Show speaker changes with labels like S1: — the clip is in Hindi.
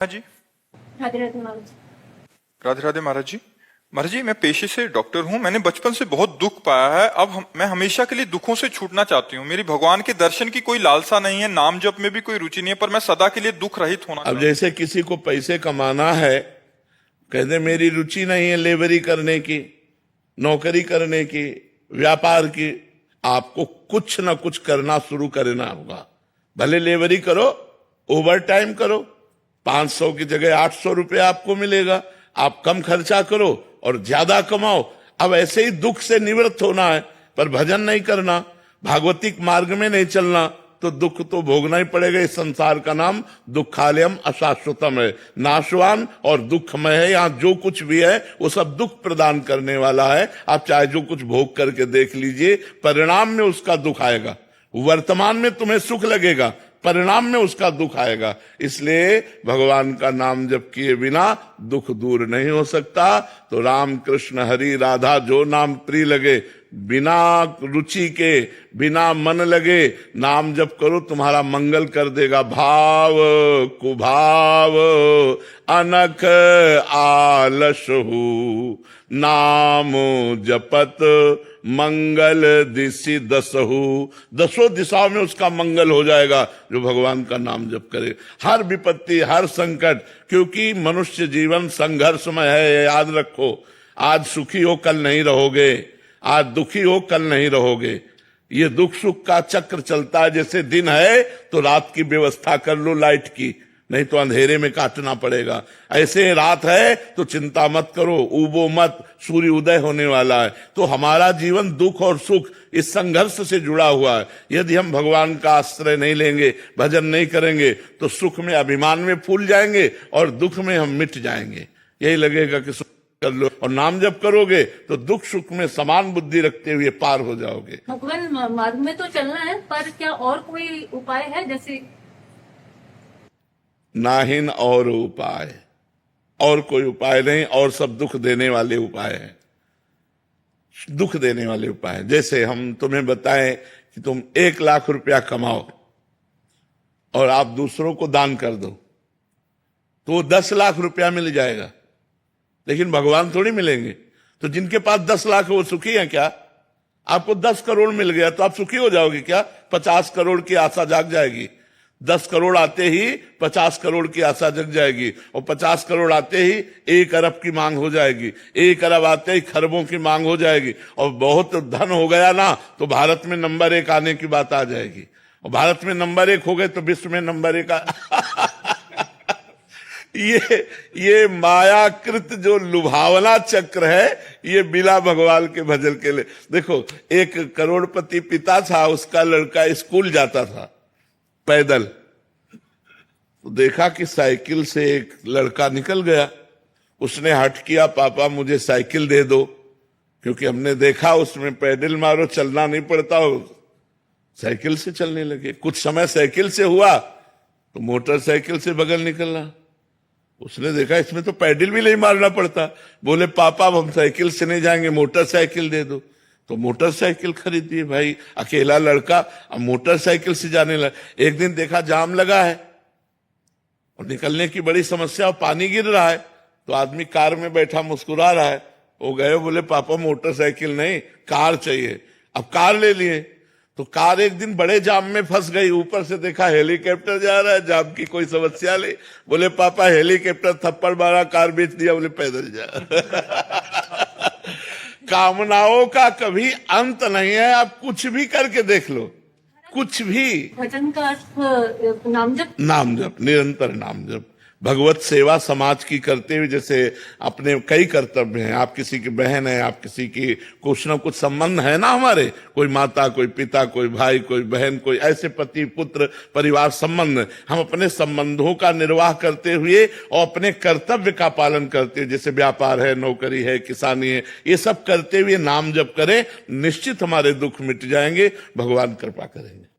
S1: हाँ जी।
S2: राधे राधे महाराज।
S1: राधे राधे महाराज जी। महाराज जी, मैं पेशे से डॉक्टर हूँ। मैंने बचपन से बहुत दुख पाया है। मैं हमेशा के लिए दुखों से छूटना चाहती हूँ। मेरी भगवान के दर्शन की कोई लालसा नहीं है, नाम जप में भी कोई रुचि नहीं है, पर मैं सदा के लिए दुख रहित होना
S3: अब
S1: चाहता
S3: जैसे किसी को पैसे कमाना है, कहते मेरी रुचि नहीं है लेबरी करने की, नौकरी करने की, व्यापार की। आपको कुछ ना कुछ करना शुरू करना होगा। भले लेबरी करो, ओवर टाइम करो, 500 की जगह 800 रुपये आपको मिलेगा। आप कम खर्चा करो और ज्यादा कमाओ। अब ऐसे ही दुख से निवृत्त होना है, पर भजन नहीं करना, भागवतिक मार्ग में नहीं चलना, तो दुख तो भोगना ही पड़ेगा। इस संसार का नाम दुखालयम अशाश्वतम है, नाशवान और दुखमय है। यहाँ जो कुछ भी है वो सब दुख प्रदान करने वाला है। आप चाहे जो कुछ भोग करके देख लीजिए, परिणाम में उसका दुख आएगा। वर्तमान में तुम्हें सुख लगेगा, परिणाम में उसका दुख आएगा। इसलिए भगवान का नाम जप किए बिना दुख दूर नहीं हो सकता। तो राम कृष्ण हरि राधा जो नाम प्रिय लगे, बिना रुचि के, बिना मन लगे नाम जप करो, तुम्हारा मंगल कर देगा। भाव कुभाव अनख आलसहु, नाम जपत मंगल दिशि दसहु। दसों दिशाओं में उसका मंगल हो जाएगा जो भगवान का नाम जप करे। हर विपत्ति, हर संकट, क्योंकि मनुष्य जीवन संघर्षमय है, याद रखो। आज सुखी हो कल नहीं रहोगे, आज दुखी हो कल नहीं रहोगे। ये दुख सुख का चक्र चलता है। जैसे दिन है तो रात की व्यवस्था कर लो लाइट की, नहीं तो अंधेरे में काटना पड़ेगा। ऐसे रात है तो चिंता मत करो, उबो मत, सूर्य उदय होने वाला है। तो हमारा जीवन दुख और सुख इस संघर्ष से जुड़ा हुआ है। यदि हम भगवान का आश्रय नहीं लेंगे, भजन नहीं करेंगे, तो सुख में अभिमान में फूल जाएंगे और दुख में हम मिट जाएंगे। यही लगेगा कि कर लो, और नाम जप करोगे तो दुख सुख में समान बुद्धि रखते हुए पार हो जाओगे।
S2: भगवान मार्ग में तो चलना है, पर क्या और कोई उपाय है? जैसे
S3: नाहिन और उपाय, और कोई उपाय नहीं, और सब दुख देने वाले उपाय हैं। दुख देने वाले उपाय हैं। जैसे हम तुम्हें बताएं कि तुम 1 लाख रुपया कमाओ और आप दूसरों को दान कर दो, तो 10 लाख रुपया मिल जाएगा। लेकिन भगवान थोड़ी मिलेंगे। तो जिनके पास 10 लाख है वो सुखी है क्या? आपको 10 करोड़ मिल गया तो आप सुखी हो जाओगे क्या? 50 करोड़ की आशा जाग जाएगी। 10 करोड़ आते ही 50 करोड़ की आशा जग जाएगी, और 50 करोड़ आते ही 1 अरब की मांग हो जाएगी, 1 अरब आते ही खरबों की मांग हो जाएगी, और बहुत धन हो गया ना तो भारत में नंबर 1 आने की बात आ जाएगी। और भारत में नंबर 1 हो गए तो विश्व में नंबर 1 ये मायाकृत जो लुभावना चक्र है, ये बिना भगवान के भजन के लिए। देखो, एक करोड़पति पिता था, उसका लड़का स्कूल जाता था पैदल, तो देखा कि साइकिल से एक लड़का निकल गया। उसने हट किया, पापा मुझे साइकिल दे दो, क्योंकि हमने देखा उसमें पैडल मारो चलना नहीं पड़ता, साइकिल से चलने लगे। कुछ समय साइकिल से हुआ तो मोटरसाइकिल से बगल निकलना। उसने देखा इसमें तो पैडल भी नहीं मारना पड़ता। बोले पापा अब हम साइकिल से नहीं जाएंगे, मोटरसाइकिल दे दो। तो मोटरसाइकिल खरीद दिए। भाई अकेला लड़का अब मोटरसाइकिल से जाने लगा। एक दिन देखा जाम लगा है और निकलने की बड़ी समस्या, और पानी गिर रहा है, तो आदमी कार में बैठा मुस्कुरा रहा है। वो गए, बोले पापा मोटरसाइकिल नहीं, कार चाहिए। अब कार ले लिए। तो कार एक दिन बड़े जाम में फंस गई। ऊपर से देखा हेलीकॉप्टर जा रहा है, जाम की कोई समस्या नहीं। बोले पापा हेलीकॉप्टर थप्पड़ मारा, कार बेच दिया। बोले पैदल जा कामनाओं का कभी अंत नहीं है। आप कुछ भी करके देख लो, कुछ भी।
S2: भजन का अर्थ नाम जप,
S3: नाम जप, निरंतर नाम जप। भगवत सेवा समाज की करते हुए, जैसे अपने कई कर्तव्य हैं। आप किसी की बहन है, आप किसी की कुछ ना कुछ संबंध है ना हमारे, कोई माता, कोई पिता, कोई भाई, कोई बहन, कोई ऐसे पति पुत्र परिवार संबंध। हम अपने संबंधों का निर्वाह करते हुए और अपने कर्तव्य का पालन करते हुए, जैसे व्यापार है, नौकरी है, किसानी है, ये सब करते हुए नाम जप करें, निश्चित हमारे दुख मिट जाएंगे, भगवान कृपा करेंगे।